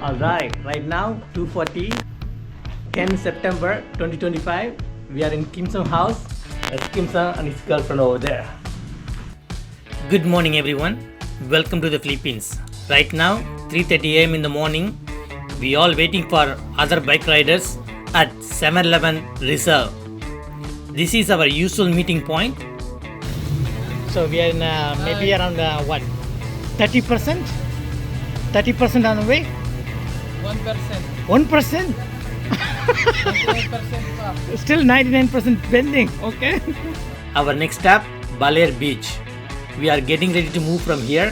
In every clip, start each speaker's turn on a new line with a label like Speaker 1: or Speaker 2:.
Speaker 1: Alright, right now 2:40, 10 September 2025. We are in Kim Sung house. That's Kim Sung and his girlfriend over there. Good morning everyone. Welcome to the Philippines. Right now 3:30 a.m. in the morning. We all waiting for other bike riders at 7-Eleven Reserve. This is our usual meeting point. So we are in maybe around 30%? 30% on the way?
Speaker 2: 1%.
Speaker 1: 1%?
Speaker 2: 1% pa.
Speaker 1: Still 99% pending, okay? Our next stop, Baler Beach. We are getting ready to move from here.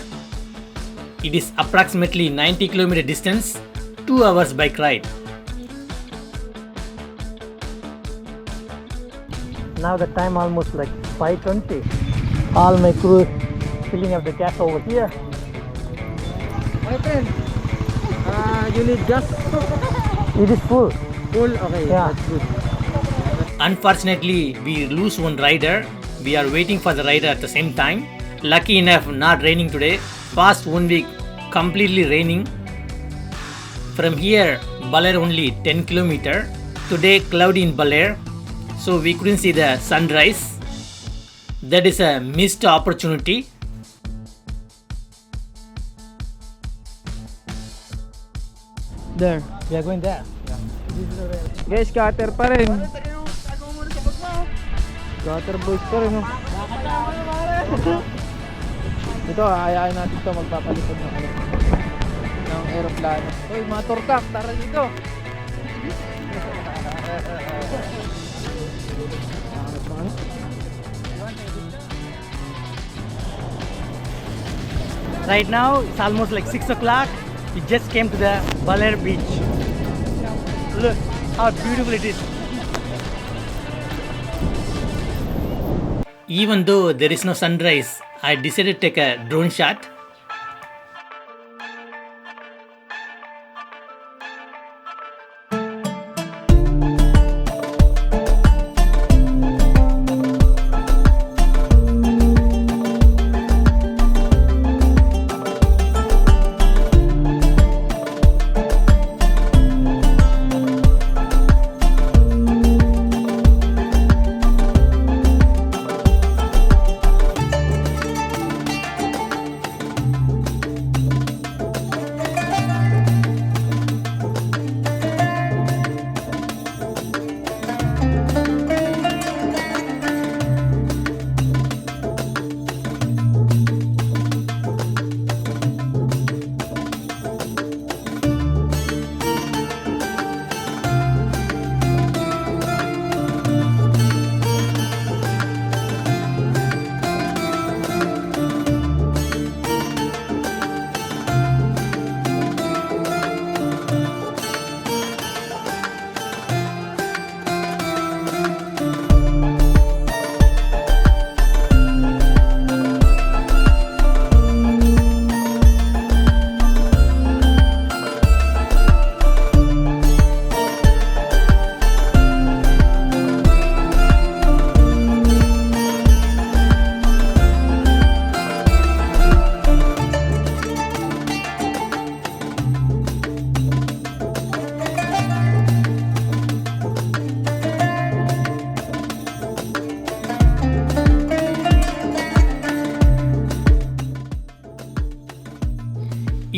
Speaker 1: It is approximately 90 km distance, 2 hours bike ride. Now the time almost like 5:20. All my crew filling up the gas over here.
Speaker 2: My friend, you need gas?
Speaker 1: It is full.
Speaker 2: Full? Okay,
Speaker 1: Yeah.
Speaker 2: that's good.
Speaker 1: Unfortunately, we lose one rider. We are waiting for the rider at the same time. Lucky enough, not raining today. Past 1 week, completely raining. From here, Baler only 10 km. Today, cloudy in Baler, so we couldn't see the sunrise. That is a missed opportunity.
Speaker 2: There.
Speaker 1: We are going there.
Speaker 2: Guys, cutter pa rin. Cutter boys pa rin. Ito, ayayin natin ito magpapalipad ng aeroplano. Uy, mga turkak, tara dito.
Speaker 1: Right now, it's almost like 6 o'clock. We just came to the Baler beach. Look how beautiful it is. Even though there is no sunrise, I decided to take a drone shot.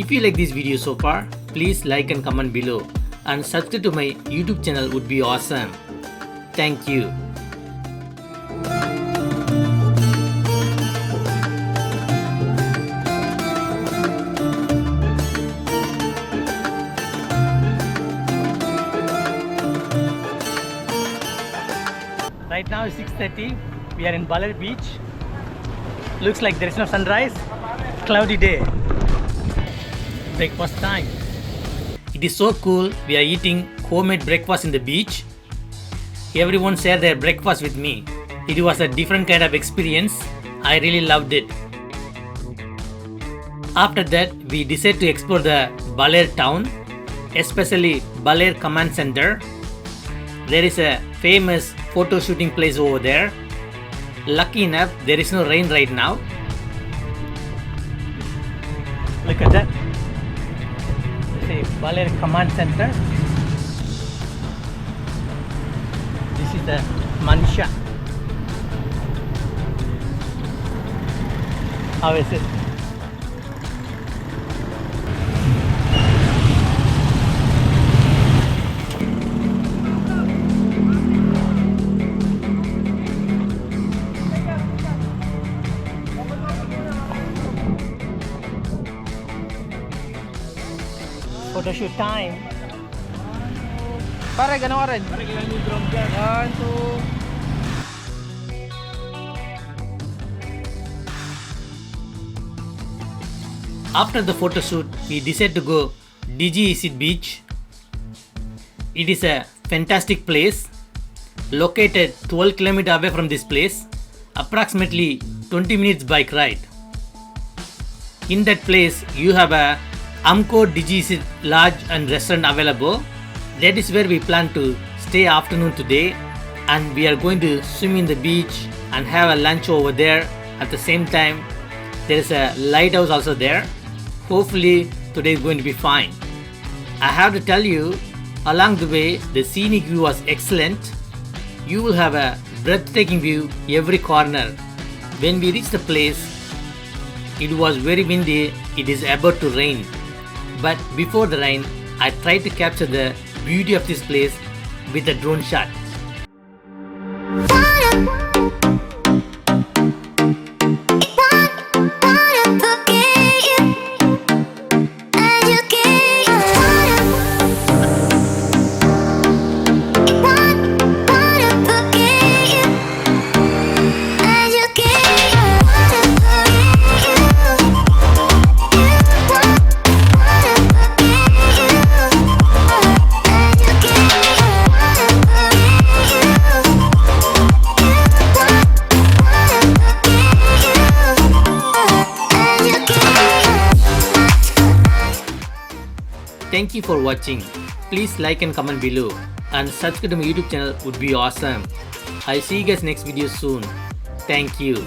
Speaker 1: If you like this video so far, please like and comment below and subscribe to my YouTube channel would be awesome. Thank you. Right now it's 6:30. We are in Baler Beach. Looks like there is no sunrise. Cloudy day. Breakfast time. It is so cool. We are eating homemade breakfast in the beach. Everyone shared their breakfast with me. It was a different kind of experience. I really loved it. After that, we decided to explore the Baler town, especially Baler Command Center. There is a famous photo shooting place over there. Lucky enough, there is no rain right now. Look at that. See, the Baler command center. This is the Manisha. How is it? Photoshoot time.
Speaker 2: Pare, gano'n ka rin. Pare, kailan yung drone dyan. 1, 2.
Speaker 1: After the photo shoot, we decided to go Digisit beach. It is a fantastic place, located 12 km away from this place, approximately 20 minutes bike ride. In that place, you have a Digisit lodge and restaurant available. That is where we plan to stay afternoon today, and we are going to swim in the beach and have a lunch over there. At the same time, there is a lighthouse also there. Hopefully today is going to be fine. I have to tell you, along the way the scenic view was excellent. You will have a breathtaking view every corner. When we reached the place, it was very windy. It is about to rain. But before the rain, I tried to capture the beauty of this place with a drone shot. Thank you for watching. Please like and comment below, and subscribe to my YouTube channel would be awesome. I'll see you guys next video soon. Thank you.